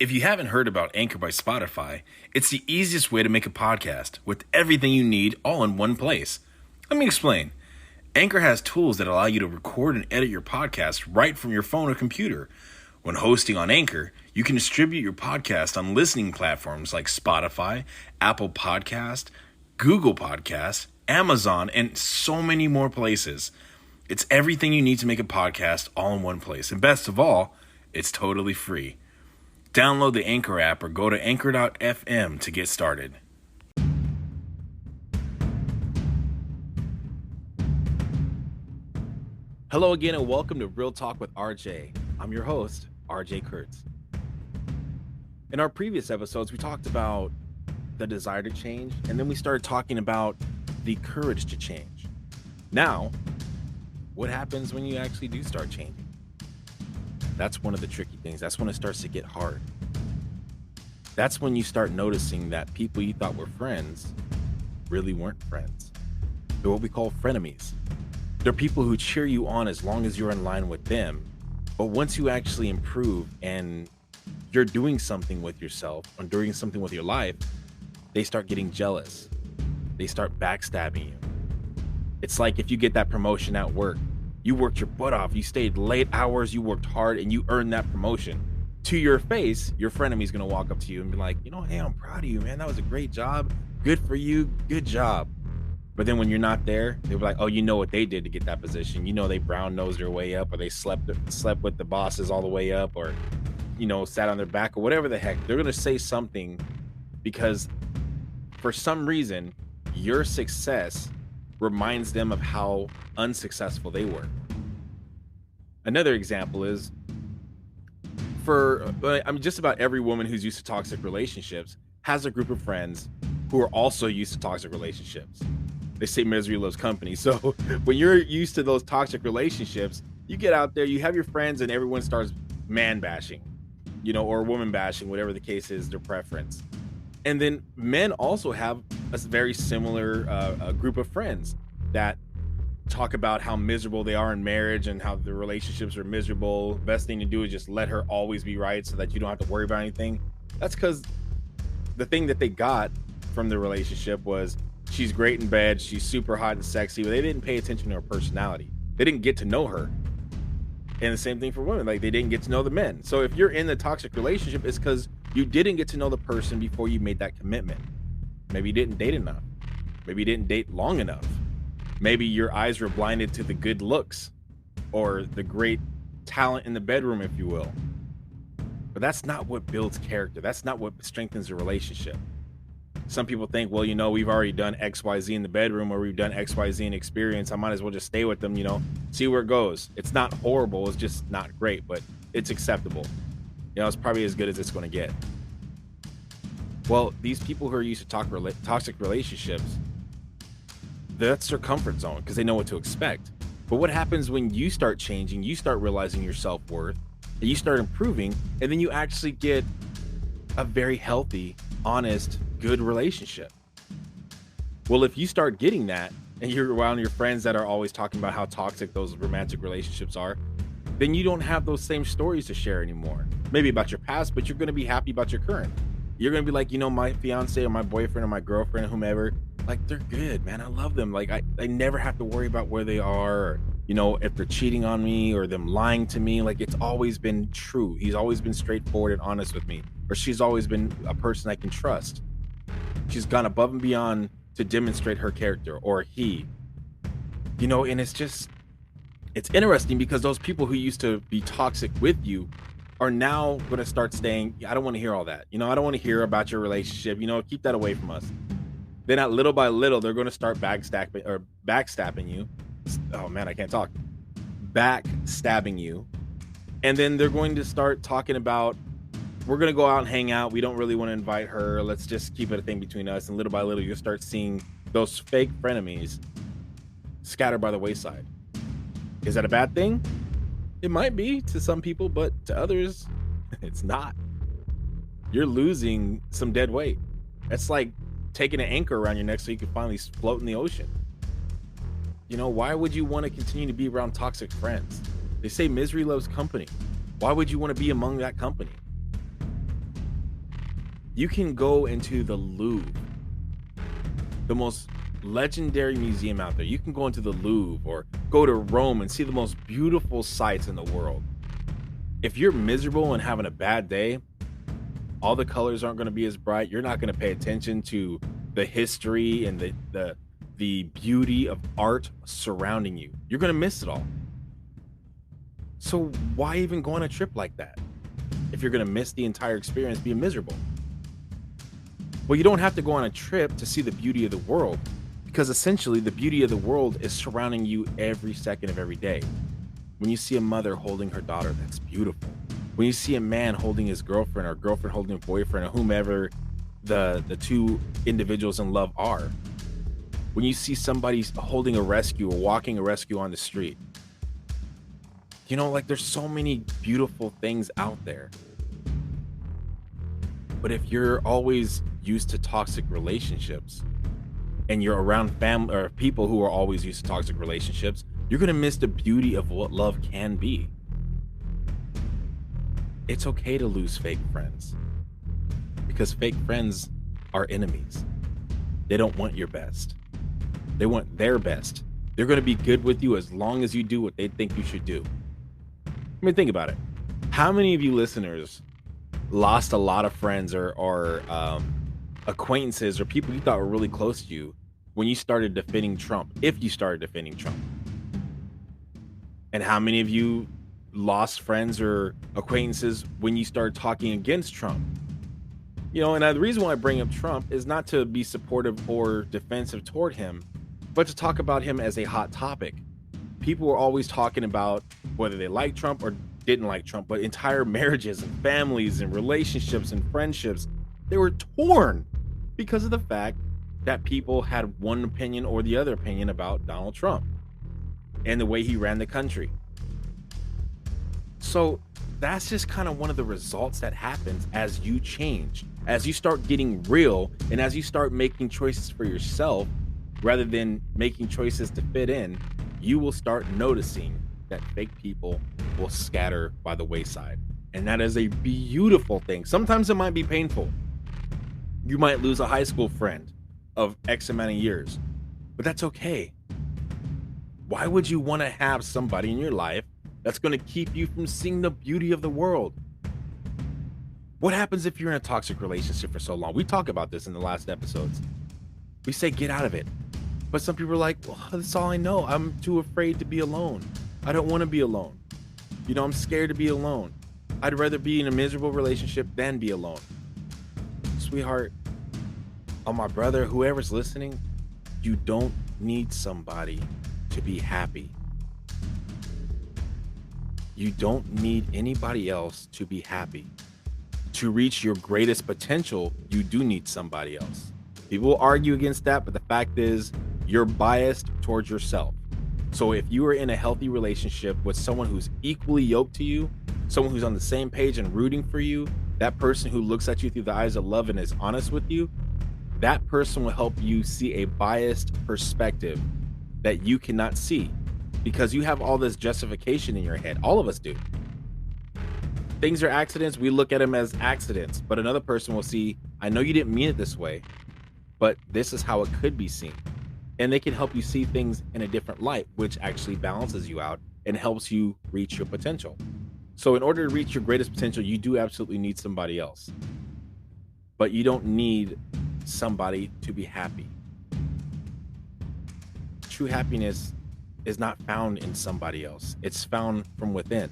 If you haven't heard about Anchor by Spotify, it's the easiest way to make a podcast with everything you need all in one place. Let me explain. Anchor has tools that allow you to record and edit your podcast right from your phone or computer. When hosting on Anchor, you can distribute your podcast on listening platforms like Spotify, Apple Podcast, Google Podcast, Amazon, and so many more places. It's everything you need to make a podcast all in one place. And best of all, it's totally free. Download the Anchor app or go to anchor.fm to get started. Hello again and welcome to Real Talk with RJ. I'm your host, RJ Kurtz. In our previous episodes, we talked about the desire to change, and then we started talking about the courage to change. Now, what happens when you actually do start changing? That's one of the tricky things. That's when it starts to get hard. That's when you start noticing that people you thought were friends really weren't friends. They're what we call frenemies. They're people who cheer you on as long as you're in line with them. But once you actually improve and you're doing something with yourself or doing something with your life, they start getting jealous. They start backstabbing you. It's like if you get that promotion at work, you worked your butt off, you stayed late hours, you worked hard, and you earned that promotion. To your face, your frenemy's gonna walk up to you and be like, hey, I'm proud of you, man. That was a great job. Good for you. Good job. But then when you're not there, they'll be like, oh, you know what they did to get that position. You know they brown-nosed their way up, or they slept with the bosses all the way up, or, sat on their back, or whatever the heck. They're gonna say something because for some reason, your success reminds them of how unsuccessful they were. Another example is just about every woman who's used to toxic relationships has a group of friends who are also used to toxic relationships. They say misery loves company. So when you're used to those toxic relationships, you get out there, you have your friends, and everyone starts man bashing, or woman bashing, whatever the case is, their preference. And then men also have a very similar group of friends that talk about how miserable they are in marriage and how the relationships are miserable. Best thing to do is just let her always be right so that you don't have to worry about anything. That's because the thing that they got from the relationship was she's great in bed, she's super hot and sexy, but they didn't pay attention to her personality. They didn't get to know her. And the same thing for women, like they didn't get to know the men. So if you're in the toxic relationship, it's because you didn't get to know the person before you made that commitment. Maybe you didn't date enough. Maybe you didn't date long enough. Maybe your eyes were blinded to the good looks or the great talent in the bedroom, if you will. But that's not what builds character. That's not what strengthens a relationship. Some people think, well, we've already done XYZ in the bedroom, or we've done XYZ in experience. I might as well just stay with them, see where it goes. It's not horrible. It's just not great, but it's acceptable. It's probably as good as it's going to get. Well, these people who are used to toxic relationships, that's their comfort zone because they know what to expect. But what happens when you start changing, you start realizing your self-worth, and you start improving, and then you actually get a very healthy, honest, good relationship? Well, if you start getting that, and you're around your friends that are always talking about how toxic those romantic relationships are, then you don't have those same stories to share anymore. Maybe about your past, but you're going to be happy about your current. You're going to be like, my fiance or my boyfriend or my girlfriend or whomever, like, they're good, man. I love them. Like, I never have to worry about where they are, or, if they're cheating on me or them lying to me. Like, it's always been true. He's always been straightforward and honest with me, or she's always been a person I can trust. She's gone above and beyond to demonstrate her character, or he, and it's interesting because those people who used to be toxic with you are now going to start saying, I don't want to hear all that. I don't want to hear about your relationship. Keep that away from us. Then at little by little, they're going to start backstabbing you. Oh man, I can't talk. Backstabbing you. And then they're going to start talking about, we're going to go out and hang out. We don't really want to invite her. Let's just keep it a thing between us. And little by little, you'll start seeing those fake frenemies scatter by the wayside. Is that a bad thing? It might be to some people, but to others, it's not. You're losing some dead weight. It's like taking an anchor around your neck so you can finally float in the ocean. Why would you want to continue to be around toxic friends? They say misery loves company. Why would you want to be among that company? You can go into the Louvre, the most legendary museum out there. You can go into the Louvre or go to Rome and see the most beautiful sights in the world. If you're miserable and having a bad day, all the colors aren't going to be as bright. You're not going to pay attention to the history and the beauty of art surrounding you. You're going to miss it all. So why even go on a trip like that if you're going to miss the entire experience being miserable? Well, you don't have to go on a trip to see the beauty of the world, because essentially the beauty of the world is surrounding you every second of every day. When you see a mother holding her daughter, that's beautiful. When you see a man holding his girlfriend, or girlfriend holding a boyfriend, or whomever the two individuals in love are. When you see somebody holding a rescue or walking a rescue on the street, like there's so many beautiful things out there. But if you're always used to toxic relationships and you're around family or people who are always used to toxic relationships, you're going to miss the beauty of what love can be. It's okay to lose fake friends, because fake friends are enemies. They don't want your best. They want their best. They're going to be good with you as long as you do what they think you should do. I mean, think about it. How many of you listeners lost a lot of friends or acquaintances or people you thought were really close to you when you started defending Trump, if you started defending Trump? And how many of you lost friends or acquaintances when you started talking against Trump? And the reason why I bring up Trump is not to be supportive or defensive toward him, but to talk about him as a hot topic. People were always talking about whether they liked Trump or didn't like Trump, but entire marriages and families and relationships and friendships, they were torn because of the fact that people had one opinion or the other opinion about Donald Trump and the way he ran the country. So that's just kind of one of the results that happens as you change, as you start getting real, and as you start making choices for yourself rather than making choices to fit in. You will start noticing that fake people will scatter by the wayside. And that is a beautiful thing. Sometimes it might be painful. You might lose a high school friend of X amount of years, but that's okay. Why would you want to have somebody in your life that's going to keep you from seeing the beauty of the world? What happens if you're in a toxic relationship for so long? We talk about this in the last episodes. We say get out of it. But some people are like, well, that's all I know. I'm too afraid to be alone. I don't want to be alone. I'm scared to be alone. I'd rather be in a miserable relationship than be alone. Sweetheart, my brother, whoever's listening, you don't need somebody to be happy. You don't need anybody else to be happy. To reach your greatest potential, you do need somebody else. People will argue against that, but the fact is, you're biased towards yourself. So if you are in a healthy relationship with someone who's equally yoked to you, someone who's on the same page and rooting for you, that person who looks at you through the eyes of love and is honest with you, that person will help you see a biased perspective that you cannot see, because you have all this justification in your head. All of us do. Things are accidents. We look at them as accidents, but another person will see, I know you didn't mean it this way, but this is how it could be seen. And they can help you see things in a different light, which actually balances you out and helps you reach your potential. So in order to reach your greatest potential, you do absolutely need somebody else. But you don't need somebody to be happy. True happiness is not found in somebody else. It's found from within.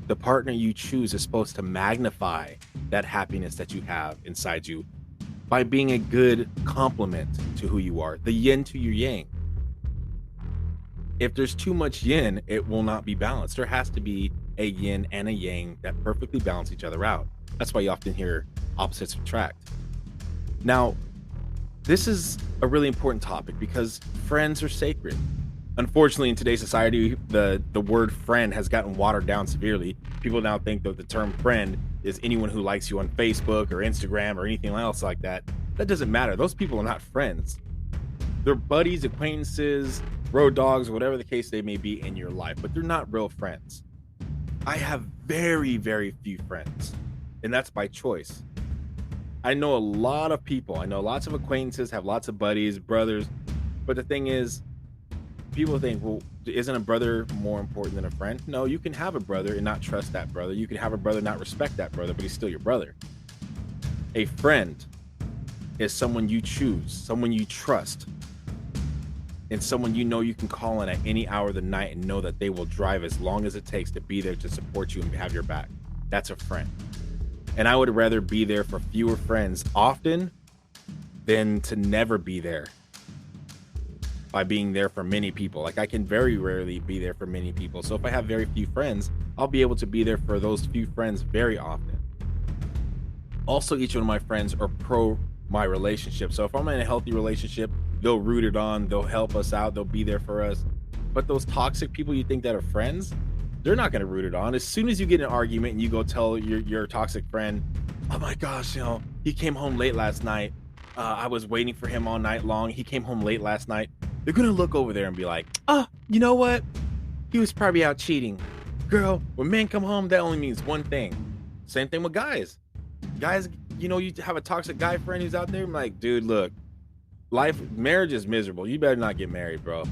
The partner you choose is supposed to magnify that happiness that you have inside you by being a good complement to who you are, the yin to your yang. If there's too much yin, it will not be balanced. There has to be a yin and a yang that perfectly balance each other out. That's why you often hear opposites attract. Now, this is a really important topic because friends are sacred. Unfortunately, in today's society, the word friend has gotten watered down severely. People now think that the term friend is anyone who likes you on Facebook or Instagram or anything else like that. That doesn't matter. Those people are not friends. They're buddies, acquaintances, road dogs, whatever the case they may be in your life, but they're not real friends. I have very, very few friends, and that's by choice. I know a lot of people. I know lots of acquaintances, have lots of buddies, brothers. But the thing is, people think, well, isn't a brother more important than a friend? No, you can have a brother and not trust that brother. You can have a brother, not respect that brother, but he's still your brother. A friend is someone you choose, someone you trust, and someone you know you can call in at any hour of the night and know that they will drive as long as it takes to be there to support you and have your back. That's a friend. And I would rather be there for fewer friends often than to never be there by being there for many people. Like, I can very rarely be there for many people. So if I have very few friends, I'll be able to be there for those few friends very often. Also, each one of my friends are pro my relationship. So if I'm in a healthy relationship, they'll root it on, they'll help us out, they'll be there for us. But those toxic people you think that are friends, they're not going to root it on. As soon as you get in an argument and you go tell your toxic friend, oh my gosh, he came home late last night. I was waiting for him all night long. He came home late last night. They're going to look over there and be like, oh, you know what? He was probably out cheating. Girl, when men come home, that only means one thing. Same thing with guys. Guys, you have a toxic guy friend who's out there. I'm like, dude, look, marriage is miserable. You better not get married, bro.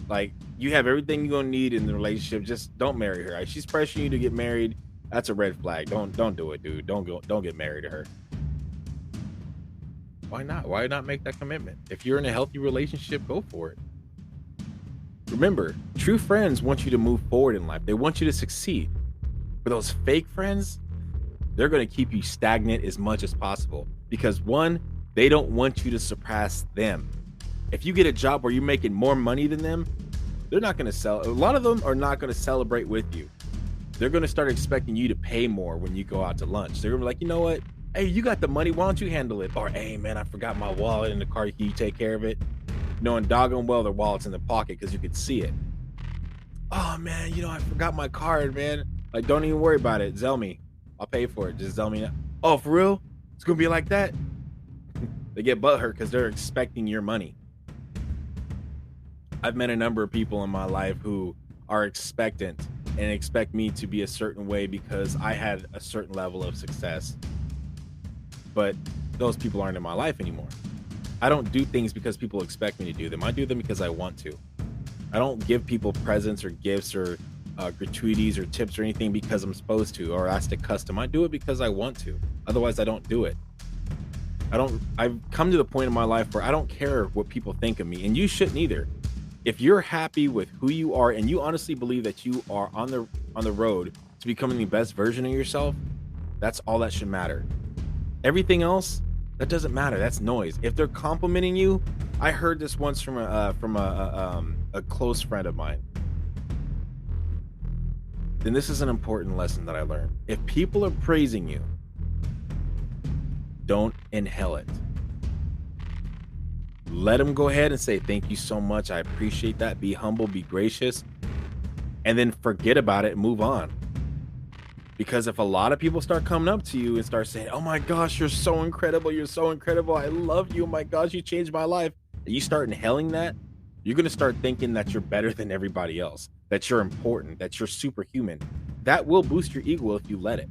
Like, you have everything you're going to need in the relationship. Just don't marry her. She's pressuring you to get married. That's a red flag. Don't do it, dude. Don't get married to her. Why not? Why not make that commitment? If you're in a healthy relationship, go for it. Remember, true friends want you to move forward in life. They want you to succeed. For those fake friends, they're going to keep you stagnant as much as possible because, one, they don't want you to surpass them. If you get a job where you're making more money than them, they're not going to sell. A lot of them are not going to celebrate with you. They're going to start expecting you to pay more when you go out to lunch. They're going to be like, you know what? Hey, you got the money. Why don't you handle it? Or, hey, man, I forgot my wallet in the car. Can you take care of it? Knowing doggone well their wallet's in the pocket because you could see it. Oh, man, I forgot my card, man. Like, don't even worry about it. Zell me. I'll pay for it. Just tell me. Oh, for real? It's going to be like that? They get butthurt because they're expecting your money. I've met a number of people in my life who are expectant and expect me to be a certain way because I had a certain level of success. But those people aren't in my life anymore. I don't do things because people expect me to do them. I do them because I want to. I don't give people presents or gifts or gratuities or tips or anything because I'm supposed to or asked to custom. I do it because I want to. Otherwise, I don't do it. I've come to the point in my life where I don't care what people think of me, and you shouldn't either. If you're happy with who you are and you honestly believe that you are on the road to becoming the best version of yourself, that's all that should matter. Everything else, that doesn't matter. That's noise. If they're complimenting you, I heard this once from a close friend of mine. Then this is an important lesson that I learned. If people are praising you, don't inhale it. Let them go ahead and say, thank you so much. I appreciate that. Be humble, be gracious, and then forget about it and move on. Because if a lot of people start coming up to you and start saying, oh my gosh, you're so incredible. You're so incredible. I love you. Oh my gosh, you changed my life. And you start inhaling that, you're going to start thinking that you're better than everybody else, that you're important, that you're superhuman. That will boost your ego if you let it.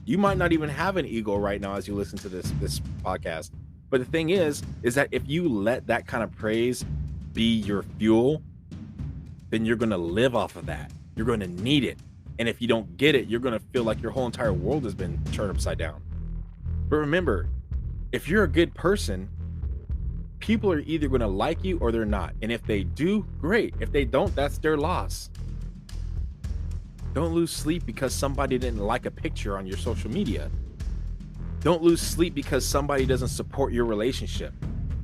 You might not even have an ego right now as you listen to this podcast. But the thing is that if you let that kind of praise be your fuel, then you're going to live off of that. You're going to need it. And if you don't get it, you're going to feel like your whole entire world has been turned upside down. But remember, if you're a good person, people are either going to like you or they're not. And if they do, great. If they don't, that's their loss. Don't lose sleep because somebody didn't like a picture on your social media. Don't lose sleep because somebody doesn't support your relationship.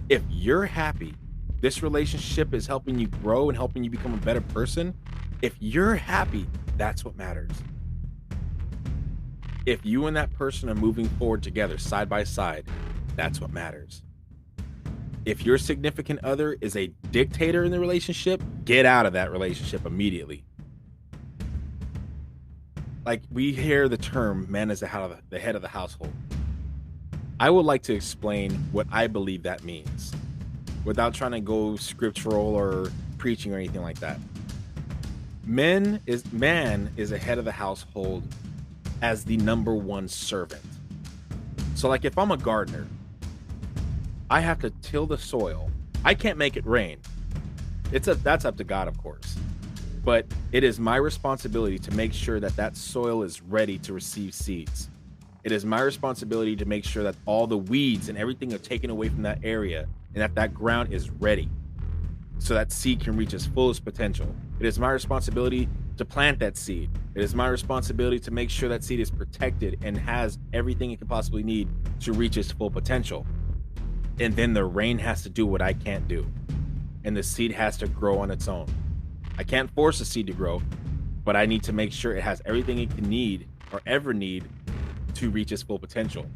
If you're happy, this relationship is helping you grow and helping you become a better person. If you're happy, that's what matters. If you and that person are moving forward together side by side, that's what matters. If your significant other is a dictator in the relationship, get out of that relationship immediately. Like, we hear the term man is the head of the household. I would like to explain what I believe that means without trying to go scriptural or preaching or anything like that. Man is a head of the household as the number one servant. So like if I'm a gardener, I have to till the soil. I can't make it rain. That's up to God, of course. But it is my responsibility to make sure that that soil is ready to receive seeds. It is my responsibility to make sure that all the weeds and everything are taken away from that area and that that ground is ready so that seed can reach its fullest potential. It is my responsibility to plant that seed. It is my responsibility to make sure that seed is protected and has everything it could possibly need to reach its full potential. And then the rain has to do what I can't do. And the seed has to grow on its own. I can't force a seed to grow, but I need to make sure it has everything it can need or ever need to reach its full potential.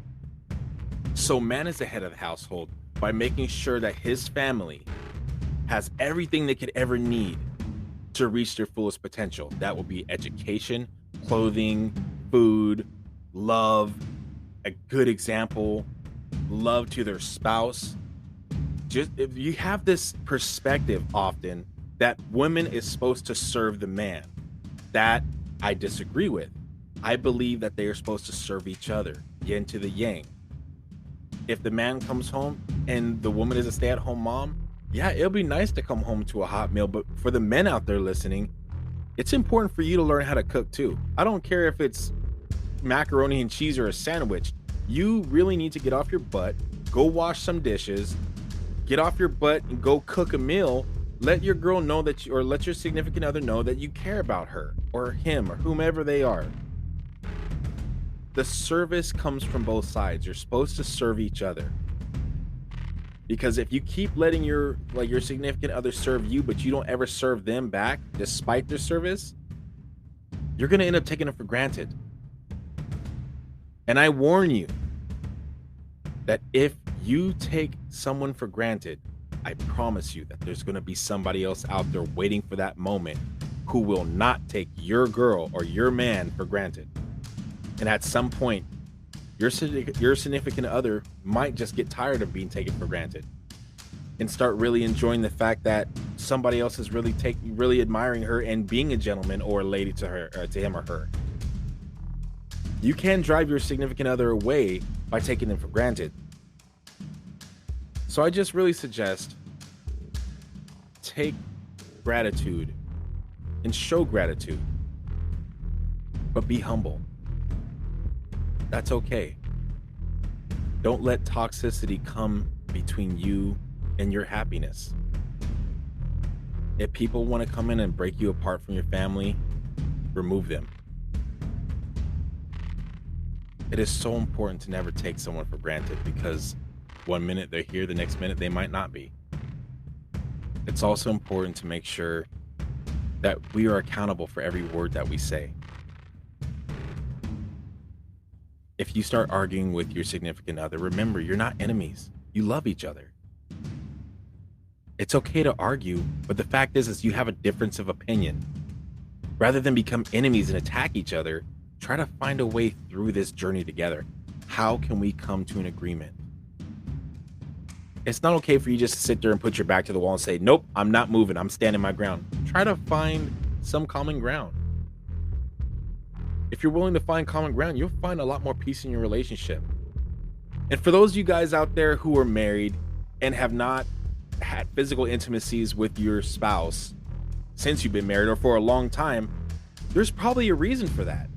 So man is the head of the household by making sure that his family has everything they could ever need to reach their fullest potential. That will be education, clothing, food, love, a good example, love to their spouse. Just if you have this perspective often that women is supposed to serve the man, that I disagree with. I believe that they are supposed to serve each other, yin to the yang. If the man comes home and the woman is a stay-at-home mom, yeah, it'll be nice to come home to a hot meal, but for the men out there listening, it's important for you to learn how to cook too. I don't care if it's macaroni and cheese or a sandwich. You really need to get off your butt, go wash some dishes, get off your butt and go cook a meal. Let your girl know that or let your significant other know that you care about her or him or whomever they are. The service comes from both sides. You're supposed to serve each other. Because if you keep letting your significant other serve you, but you don't ever serve them back despite their service, you're going to end up taking it for granted. And I warn you that if you take someone for granted, I promise you that there's going to be somebody else out there waiting for that moment who will not take your girl or your man for granted. And at some point, your significant other might just get tired of being taken for granted and start really enjoying the fact that somebody else is really admiring her and being a gentleman or a lady to her, or to him or her. You can drive your significant other away by taking them for granted. So I just really suggest take gratitude and show gratitude, but be humble. That's okay. Don't let toxicity come between you and your happiness. If people want to come in and break you apart from your family, remove them. It is so important to never take someone for granted because one minute they're here, the next minute they might not be. It's also important to make sure that we are accountable for every word that we say. If you start arguing with your significant other, remember, you're not enemies. You love each other. It's okay to argue, but the fact is you have a difference of opinion. Rather than become enemies and attack each other, try to find a way through this journey together. How can we come to an agreement? It's not okay for you just to sit there and put your back to the wall and say, nope, I'm not moving. I'm standing my ground. Try to find some common ground. If you're willing to find common ground, you'll find a lot more peace in your relationship. And for those of you guys out there who are married and have not had physical intimacies with your spouse since you've been married or for a long time, there's probably a reason for that.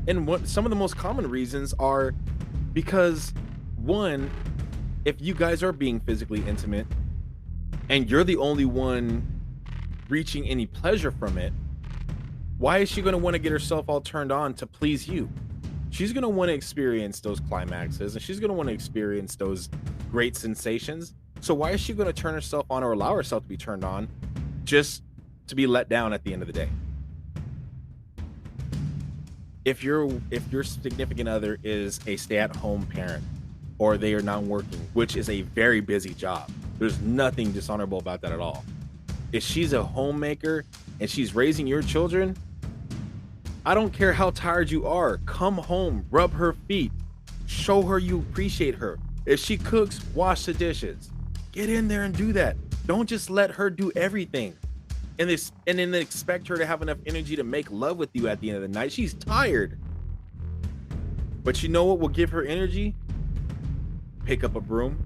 And some of the most common reasons are because, one, if you guys are being physically intimate and you're the only one reaching any pleasure from it, why is she going to want to get herself all turned on to please you? She's going to want to experience those climaxes and she's going to want to experience those great sensations. So why is she going to turn herself on or allow herself to be turned on just to be let down at the end of the day? If your significant other is a stay-at-home parent or they are not working, which is a very busy job, there's nothing dishonorable about that at all. If she's a homemaker and she's raising your children, I don't care how tired you are. Come home, rub her feet, show her you appreciate her. If she cooks, wash the dishes. Get in there and do that. Don't just let her do everything and then expect her to have enough energy to make love with you at the end of the night. She's tired. But you know what will give her energy? Pick up a broom,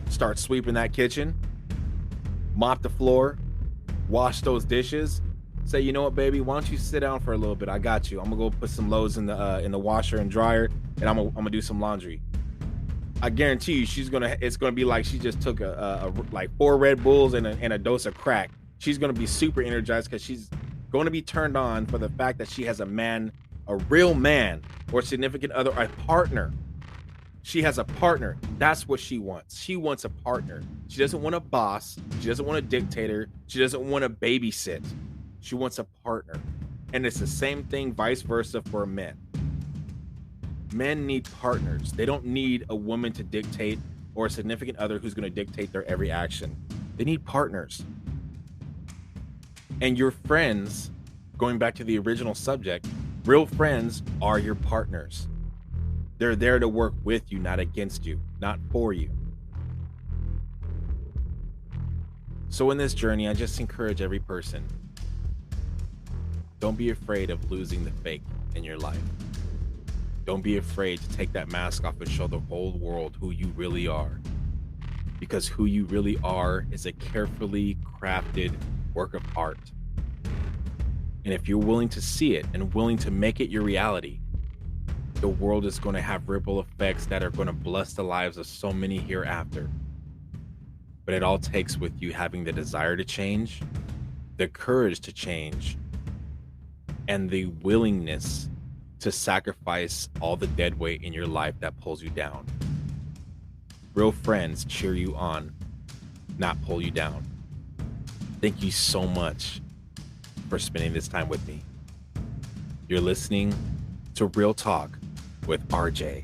start sweeping that kitchen, mop the floor, wash those dishes. Say, you know what, baby? Why don't you sit down for a little bit? I got you. I'm gonna go put some loads in the washer and dryer, and I'm gonna do some laundry. I guarantee you, it's gonna be like she just took like 4 Red Bulls and a dose of crack. She's gonna be super energized because she's going to be turned on for the fact that she has a man, a real man, or significant other, a partner. She has a partner. That's what she wants. She wants a partner. She doesn't want a boss. She doesn't want a dictator. She doesn't want to babysit. She wants a partner. And it's the same thing vice versa for men. Men need partners. They don't need a woman to dictate or a significant other who's going to dictate their every action. They need partners. And your friends, going back to the original subject, real friends are your partners. They're there to work with you, not against you, not for you. So in this journey, I just encourage every person, don't be afraid of losing the fake in your life. Don't be afraid to take that mask off and show the whole world who you really are. Because who you really are is a carefully crafted work of art. And if you're willing to see it and willing to make it your reality, the world is going to have ripple effects that are going to bless the lives of so many hereafter. But it all takes with you having the desire to change, the courage to change, and the willingness to sacrifice all the dead weight in your life that pulls you down. Real friends cheer you on, not pull you down. Thank you so much for spending this time with me. You're listening to Real Talk with RJ.